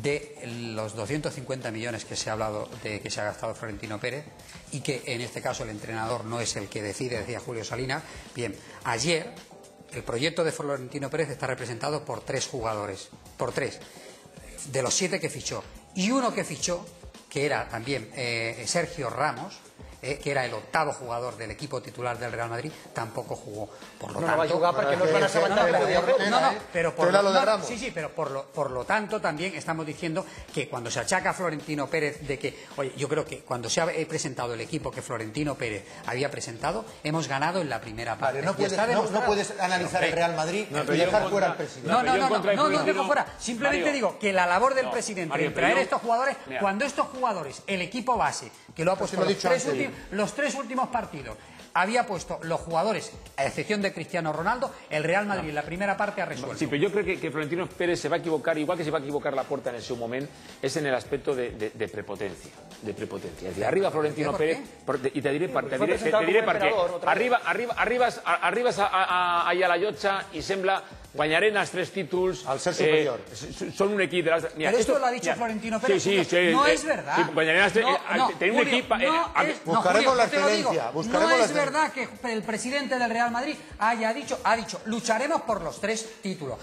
de los 250 millones que se ha hablado de que se ha gastado Florentino Pérez y que en este caso el entrenador no es el que decide, decía Julio Salinas. Bien, ayer el proyecto de Florentino Pérez está representado por 3 jugadores, por 3, de los 7 que fichó, y uno que fichó, que era también Sergio Ramos, que era el 8º jugador del equipo titular del Real Madrid, tampoco jugó. Por lo tanto, va a jugar porque no van a saber pero por lo tanto también estamos diciendo que cuando se achaca a Florentino Pérez de que, oye, yo creo que cuando se ha presentado el equipo que Florentino Pérez había presentado, hemos ganado en la primera parte. Vale, no puedes analizar el Real Madrid y dejar fuera al presidente. No dejo fuera. Simplemente digo que la labor del presidente en traer estos jugadores, cuando estos jugadores, el equipo base, que lo ha puesto los 3 últimos partidos, había puesto los jugadores, a excepción de Cristiano Ronaldo, el Real Madrid en la primera parte ha resuelto. Sí, pero yo creo que Florentino Pérez se va a equivocar, igual que se va a equivocar Laporta en el seu moment, es en el aspecto de prepotencia. Es decir, arriba Florentino Pérez, y te diré per què. Arribes a la llotja i sembla guanyarem els 3 títols. Al ser superior. Son un equipo. Pero esto lo ha dicho Florentino Pérez. Sí, no es verdad. Tenemos un equipo. Buscaremos la excelencia. No es verdad que el presidente del Real Madrid ha dicho lucharemos por los 3 títulos.